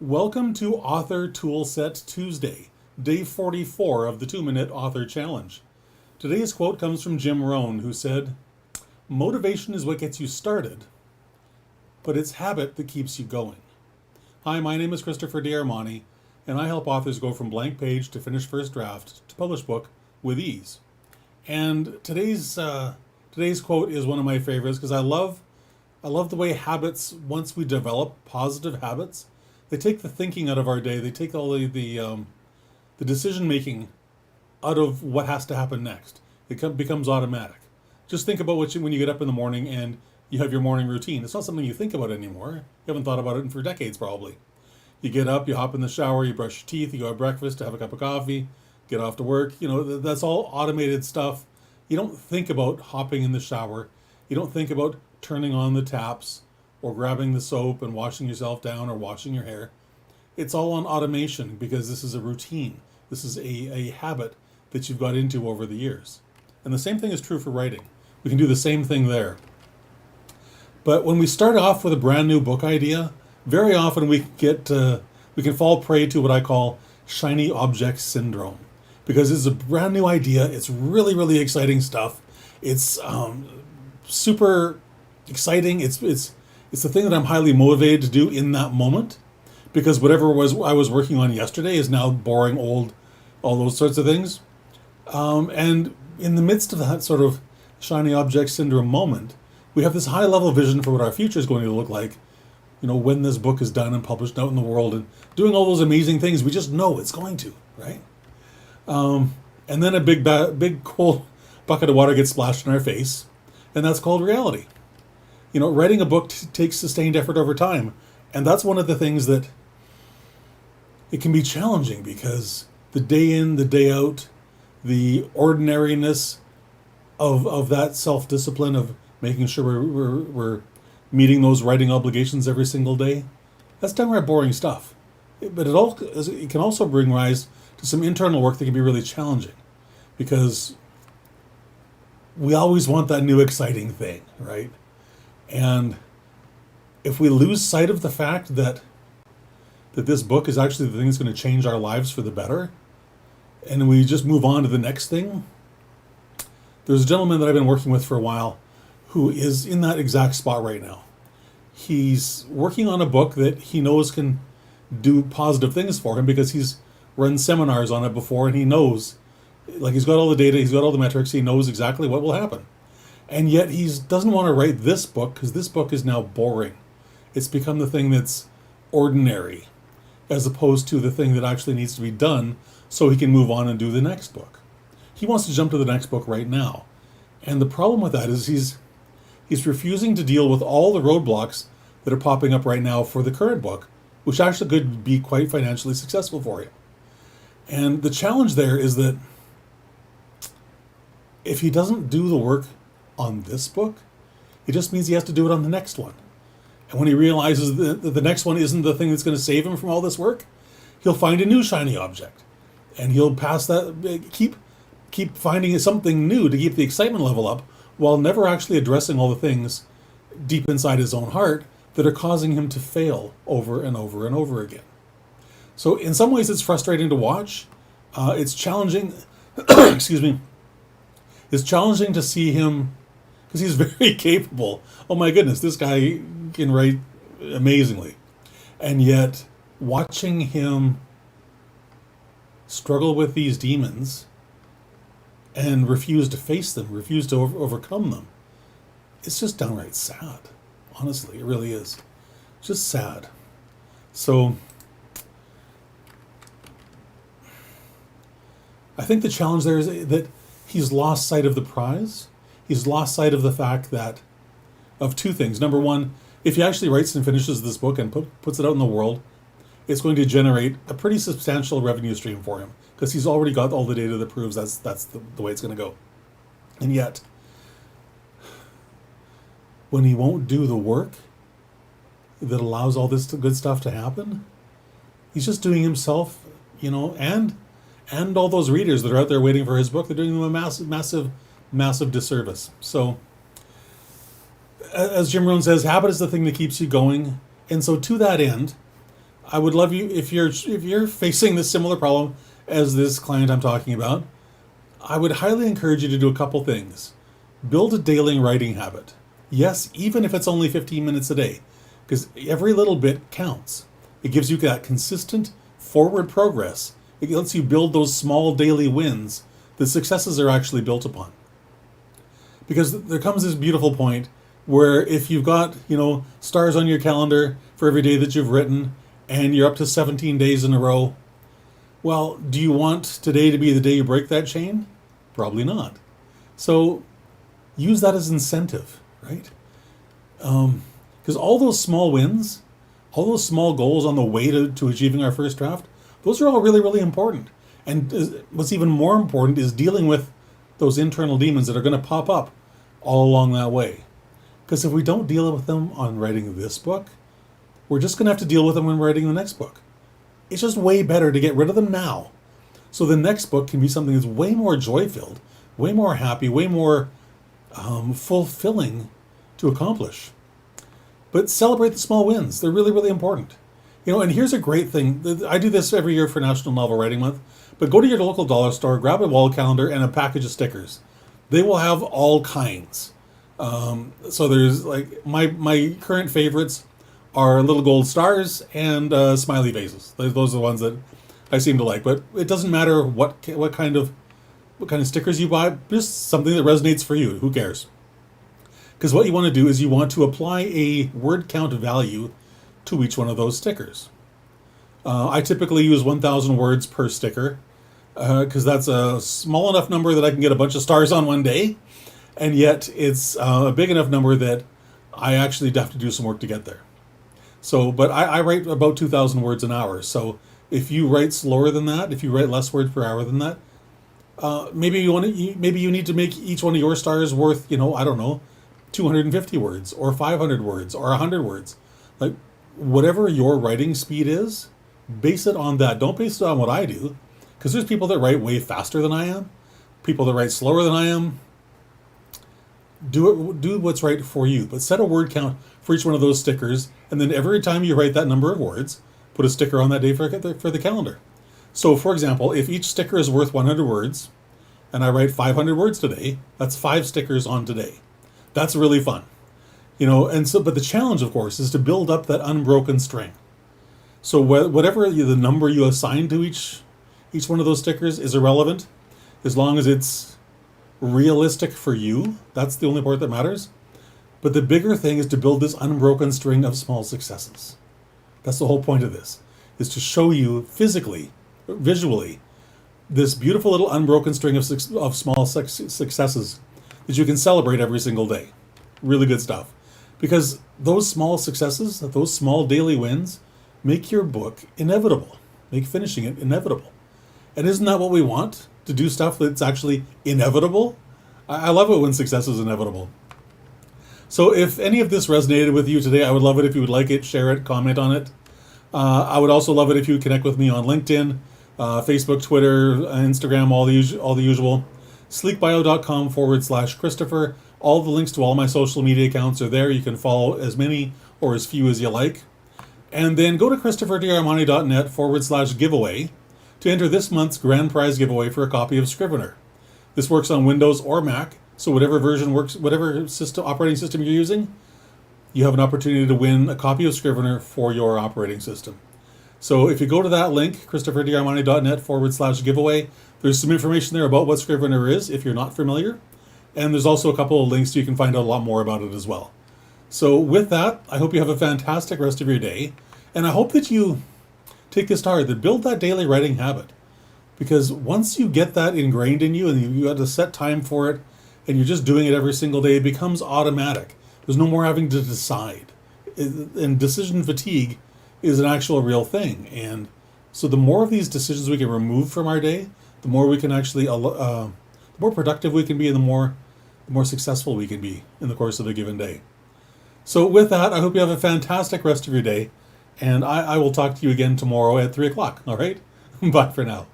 Welcome to Author Toolset Tuesday, day 44 of the 2-Minute Author Challenge. Today's quote comes from Jim Rohn, who said, "Motivation is what gets you started, but it's habit that keeps you going." Hi, my name is Christopher D'Armani, and I help authors go from blank page to finished first draft to published book with ease. And today's quote is one of my favorites because I love the way habits, once we develop positive habits, they take the thinking out of our day. They take all the decision making out of what has to happen next. It becomes automatic. Just think about when you get up in the morning and you have your morning routine. It's not something you think about anymore. You haven't thought about it for decades probably. You get up, you hop in the shower, you brush your teeth, you go have breakfast, have a cup of coffee, get off to work. That's all automated stuff. You don't think about hopping in the shower. You don't think about turning on the taps or grabbing the soap and washing yourself down or washing your hair. It's all on automation because this is a routine. This is a habit that you've got into over the years. And the same thing is true for writing. We can do the same thing there. But when we start off with a brand new book idea, very often we can fall prey to what I call shiny object syndrome. Because it's a brand new idea, it's really, really exciting stuff. It's super exciting. It's the thing that I'm highly motivated to do in that moment, because whatever I was working on yesterday is now boring, old, all those sorts of things. And in the midst of that sort of shiny object syndrome moment, we have this high level vision for what our future is going to look like, when this book is done and published out in the world and doing all those amazing things we just know it's going to, right? And then a big cold bucket of water gets splashed in our face, and that's called reality. Writing a book takes sustained effort over time, and that's one of the things that it can be challenging because the day in, the day out, the ordinariness of that self-discipline of making sure we're meeting those writing obligations every single day, that's downright boring stuff. But it can also bring rise to some internal work that can be really challenging because we always want that new exciting thing, right? And if we lose sight of the fact that this book is actually the thing that's going to change our lives for the better, and we just move on to the next thing, there's a gentleman that I've been working with for a while who is in that exact spot right now. He's working on a book that he knows can do positive things for him because he's run seminars on it before, and he knows, he's got all the data, he's got all the metrics, he knows exactly what will happen. And yet he doesn't want to write this book because this book is now boring. It's become the thing that's ordinary as opposed to the thing that actually needs to be done so he can move on and do the next book. He wants to jump to the next book right now. And the problem with that is he's refusing to deal with all the roadblocks that are popping up right now for the current book, which actually could be quite financially successful for him. And the challenge there is that if he doesn't do the work on this book, it just means he has to do it on the next one. And when he realizes that the next one isn't the thing that's going to save him from all this work, he'll find a new shiny object. And he'll pass that, keep finding something new to keep the excitement level up while never actually addressing all the things deep inside his own heart that are causing him to fail over and over and over again. So in some ways it's frustrating to watch. It's challenging, excuse me, it's challenging to see him because he's very capable. Oh my goodness, this guy can write amazingly. And yet watching him struggle with these demons and refuse to face them, refuse to overcome them, it's just downright sad. Honestly, it really is. Just sad. So I think the challenge there is that he's lost sight of the prize. He's lost sight of the fact of two things. Number one, if he actually writes and finishes this book and puts it out in the world, it's going to generate a pretty substantial revenue stream for him because he's already got all the data that proves that's the way it's going to go. And yet, when he won't do the work that allows all this good stuff to happen, he's just doing himself, and all those readers that are out there waiting for his book, they're doing them a massive disservice. So, as Jim Rohn says, habit is the thing that keeps you going. And so to that end, I would love you if you're facing this similar problem as this client I'm talking about. I would highly encourage you to do a couple things. Build a daily writing habit. Yes, even if it's only 15 minutes a day, because every little bit counts. It gives you that consistent forward progress. It lets you build those small daily wins that successes are actually built upon. Because there comes this beautiful point where if you've got, stars on your calendar for every day that you've written and you're up to 17 days in a row, well, do you want today to be the day you break that chain? Probably not. So use that as incentive, right? Because all those small wins, all those small goals on the way to achieving our first draft, those are all really, really important. And what's even more important is dealing with those internal demons that are going to pop up all along that way. Because if we don't deal with them on writing this book, we're just going to have to deal with them when writing the next book. It's just way better to get rid of them now. So the next book can be something that's way more joy-filled, way more happy, way more fulfilling to accomplish. But celebrate the small wins. They're really, really important. And here's a great thing. I do this every year for National Novel Writing Month. But go to your local dollar store, grab a wall calendar and a package of stickers. They will have all kinds. So there's like my current favorites are little gold stars and smiley faces. Those are the ones that I seem to like. But it doesn't matter what kind of stickers you buy. Just something that resonates for you. Who cares? Because what you want to do is you want to apply a word count value to each one of those stickers. I typically use 1,000 words per sticker because that's a small enough number that I can get a bunch of stars on one day, and yet it's a big enough number that I actually have to do some work to get there. So, but I write about 2,000 words an hour. So if you write slower than that, if you write less words per hour than that, maybe you need to make each one of your stars worth, I don't know, 250 words or 500 words or 100 words. Like whatever your writing speed is, base it on that. Don't base it on what I do, because there's people that write way faster than I am, people that write slower than I am. Do what's right for you, but set a word count for each one of those stickers, and then every time you write that number of words, put a sticker on that day for the calendar. So, for example, if each sticker is worth 100 words, and I write 500 words today, that's 5 stickers on today. That's really fun, but the challenge, of course, is to build up that unbroken string. So whatever the number you assign to each one of those stickers is irrelevant, as long as it's realistic for you. That's the only part that matters. But the bigger thing is to build this unbroken string of small successes. That's the whole point of this, is to show you physically, visually, this beautiful little unbroken string of small successes that you can celebrate every single day. Really good stuff. Because those small successes, those small daily wins, make your book inevitable. Make finishing it inevitable. And isn't that what we want? To do stuff that's actually inevitable? I love it when success is inevitable. So if any of this resonated with you today, I would love it if you would like it, share it, comment on it. I would also love it if you would connect with me on LinkedIn, Facebook, Twitter, Instagram, all the usual. sleekbio.com/Christopher. All the links to all my social media accounts are there. You can follow as many or as few as you like. And then go to ChristopherDiarmani.net/giveaway to enter this month's grand prize giveaway for a copy of Scrivener. This works on Windows or Mac, so whatever version works, whatever operating system you're using, you have an opportunity to win a copy of Scrivener for your operating system. So if you go to that link, ChristopherDiarmani.net/giveaway, there's some information there about what Scrivener is if you're not familiar. And there's also a couple of links so you can find out a lot more about it as well. So with that, I hope you have a fantastic rest of your day. And I hope that you take this to heart, that build that daily writing habit. Because once you get that ingrained in you and you have to set time for it, and you're just doing it every single day, it becomes automatic. There's no more having to decide. And decision fatigue is an actual real thing. And so the more of these decisions we can remove from our day, the more we can actually, the more productive we can be, and the more successful we can be in the course of a given day. So with that, I hope you have a fantastic rest of your day, and I will talk to you again tomorrow at 3 o'clock, all right? Bye for now.